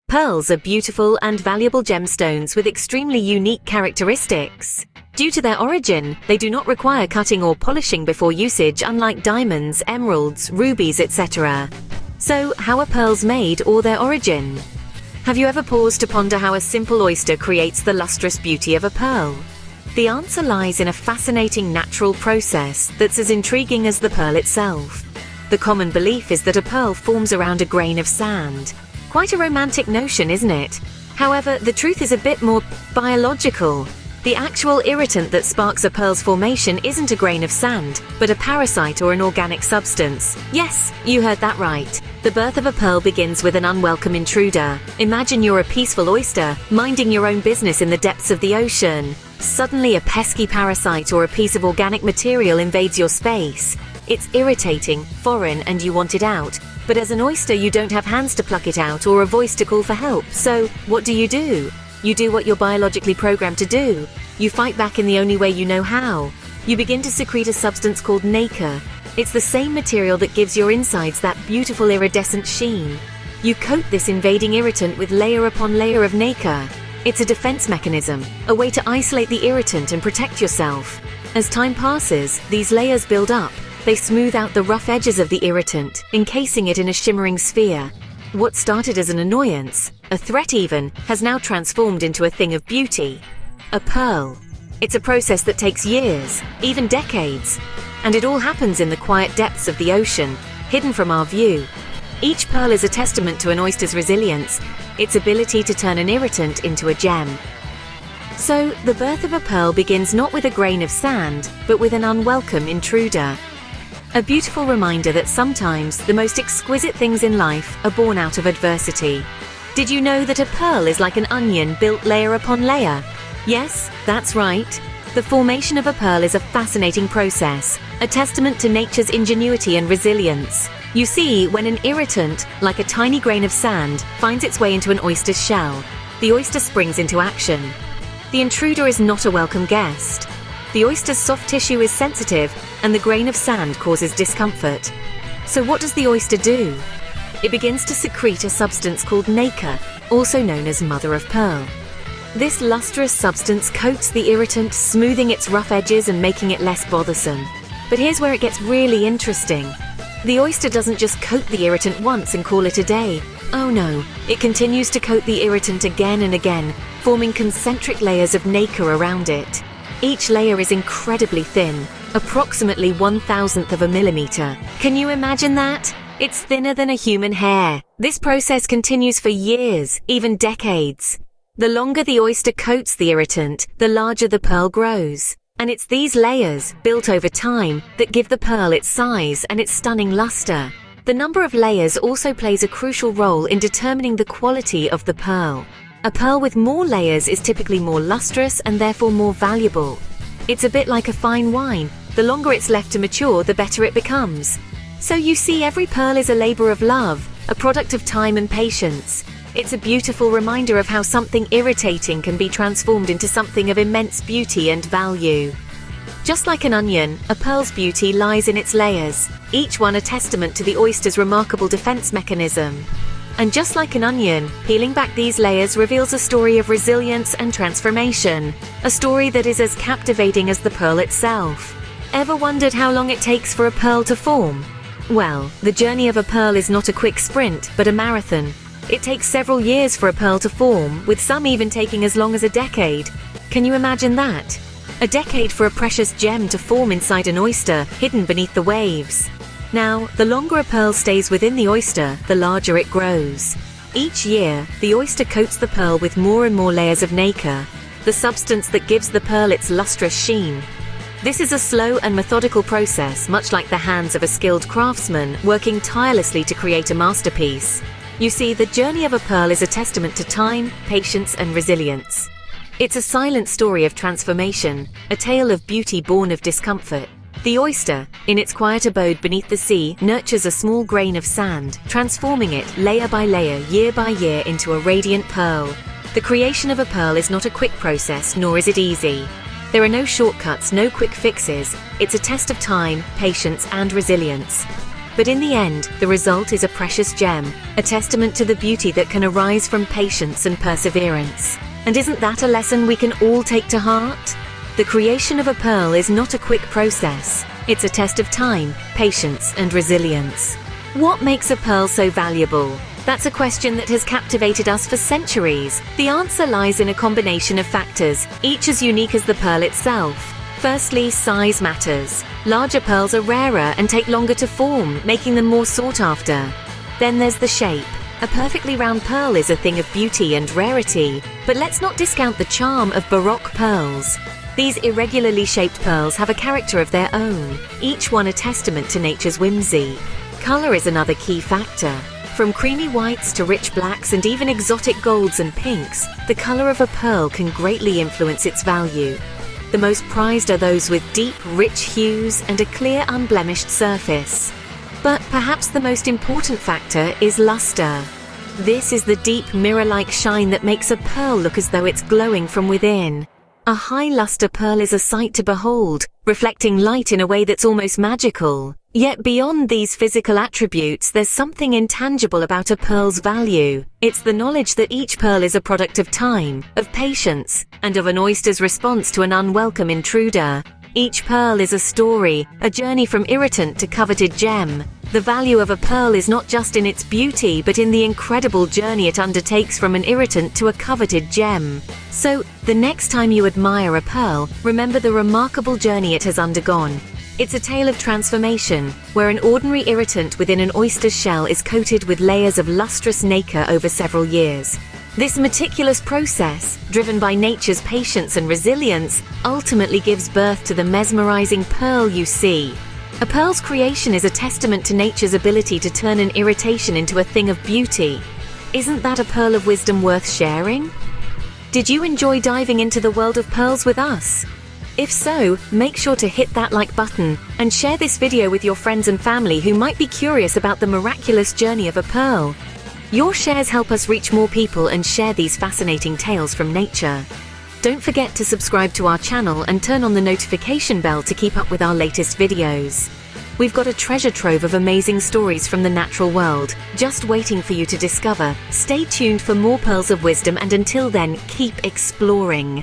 Pearls are beautiful and valuable gemstones with extremely unique characteristics. Due to their origin, they do not require cutting or polishing before usage, unlike diamonds, emeralds, rubies, etc. So, how are pearls made or their origin? Have you ever paused to ponder how a simple oyster creates the lustrous beauty of a pearl? The answer lies in a fascinating natural process that's as intriguing as the pearl itself. The common belief is that a pearl forms around a grain of sand. Quite a romantic notion, isn't it? However, the truth is a bit more biological. The actual irritant that sparks a pearl's formation isn't a grain of sand, but a parasite or an organic substance. Yes, you heard that right. The birth of a pearl begins with an unwelcome intruder. Imagine you're a peaceful oyster, minding your own business in the depths of the ocean. Suddenly a pesky parasite or a piece of organic material invades your space. It's irritating, foreign, and you want it out. But as an oyster, you don't have hands to pluck it out or a voice to call for help. So, what do? You do what you're biologically programmed to do. You fight back in the only way you know how. You begin to secrete a substance called nacre. It's the same material that gives your insides that beautiful iridescent sheen. You coat this invading irritant with layer upon layer of nacre. It's a defense mechanism, a way to isolate the irritant and protect yourself. As time passes, these layers build up. They smooth out the rough edges of the irritant, encasing it in a shimmering sphere. What started as an annoyance, a threat even, has now transformed into a thing of beauty. A pearl. It's a process that takes years, even decades. And it all happens in the quiet depths of the ocean, hidden from our view. Each pearl is a testament to an oyster's resilience, its ability to turn an irritant into a gem. So, the birth of a pearl begins not with a grain of sand, but with an unwelcome intruder. A beautiful reminder that sometimes the most exquisite things in life are born out of adversity. Did you know that a pearl is like an onion built layer upon layer? Yes, that's right. The formation of a pearl is a fascinating process, a testament to nature's ingenuity and resilience. You see, when an irritant, like a tiny grain of sand, finds its way into an oyster's shell, the oyster springs into action. The intruder is not a welcome guest. The oyster's soft tissue is sensitive, and the grain of sand causes discomfort. So what does the oyster do? It begins to secrete a substance called nacre, also known as mother of pearl. This lustrous substance coats the irritant, smoothing its rough edges and making it less bothersome. But here's where it gets really interesting. The oyster doesn't just coat the irritant once and call it a day. Oh no, it continues to coat the irritant again and again, forming concentric layers of nacre around it. Each layer is incredibly thin, approximately 1/1000th of a millimeter. Can you imagine that? It's thinner than a human hair. This process continues for years, even decades. The longer the oyster coats the irritant, the larger the pearl grows. And it's these layers, built over time, that give the pearl its size and its stunning luster. The number of layers also plays a crucial role in determining the quality of the pearl. A pearl with more layers is typically more lustrous and therefore more valuable. It's a bit like a fine wine. The longer it's left to mature, the better it becomes. So you see, every pearl is a labor of love, a product of time and patience. It's a beautiful reminder of how something irritating can be transformed into something of immense beauty and value. Just like an onion, a pearl's beauty lies in its layers, each one a testament to the oyster's remarkable defense mechanism. And just like an onion, peeling back these layers reveals a story of resilience and transformation, a story that is as captivating as the pearl itself. Ever wondered how long it takes for a pearl to form? Well, the journey of a pearl is not a quick sprint, but a marathon. It takes several years for a pearl to form, with some even taking as long as a decade. Can you imagine that? A decade for a precious gem to form inside an oyster, hidden beneath the waves. Now, the longer a pearl stays within the oyster, the larger it grows. Each year, the oyster coats the pearl with more and more layers of nacre, the substance that gives the pearl its lustrous sheen. This is a slow and methodical process, much like the hands of a skilled craftsman working tirelessly to create a masterpiece. You see, the journey of a pearl is a testament to time, patience, and resilience. It's a silent story of transformation, a tale of beauty born of discomfort. The oyster, in its quiet abode beneath the sea, nurtures a small grain of sand, transforming it layer by layer, year by year, into a radiant pearl. The creation of a pearl is not a quick process, nor is it easy. There are no shortcuts, no quick fixes. It's a test of time, patience, and resilience. But in the end, the result is a precious gem, a testament to the beauty that can arise from patience and perseverance. And isn't that a lesson we can all take to heart? The creation of a pearl is not a quick process. It's a test of time, patience, and resilience. What makes a pearl so valuable? That's a question that has captivated us for centuries. The answer lies in a combination of factors, each as unique as the pearl itself. Firstly, size matters. Larger pearls are rarer and take longer to form, making them more sought after. Then there's the shape. A perfectly round pearl is a thing of beauty and rarity, but let's not discount the charm of Baroque pearls. These irregularly shaped pearls have a character of their own, each one a testament to nature's whimsy. Color is another key factor. From creamy whites to rich blacks and even exotic golds and pinks, the color of a pearl can greatly influence its value. The most prized are those with deep, rich hues and a clear, unblemished surface. But perhaps the most important factor is luster. This is the deep, mirror-like shine that makes a pearl look as though it's glowing from within. A high-luster pearl is a sight to behold, reflecting light in a way that's almost magical. Yet beyond these physical attributes, there's something intangible about a pearl's value. It's the knowledge that each pearl is a product of time, of patience, and of an oyster's response to an unwelcome intruder. Each pearl is a story, a journey from irritant to coveted gem. The value of a pearl is not just in its beauty, but in the incredible journey it undertakes from an irritant to a coveted gem. So, the next time you admire a pearl, remember the remarkable journey it has undergone. It's a tale of transformation, where an ordinary irritant within an oyster's shell is coated with layers of lustrous nacre over several years. This meticulous process, driven by nature's patience and resilience, ultimately gives birth to the mesmerizing pearl you see. A pearl's creation is a testament to nature's ability to turn an irritation into a thing of beauty. Isn't that a pearl of wisdom worth sharing? Did you enjoy diving into the world of pearls with us? If so, make sure to hit that like button and share this video with your friends and family who might be curious about the miraculous journey of a pearl. Your shares help us reach more people and share these fascinating tales from nature. Don't forget to subscribe to our channel and turn on the notification bell to keep up with our latest videos. We've got a treasure trove of amazing stories from the natural world, just waiting for you to discover. Stay tuned for more pearls of wisdom, and until then, keep exploring.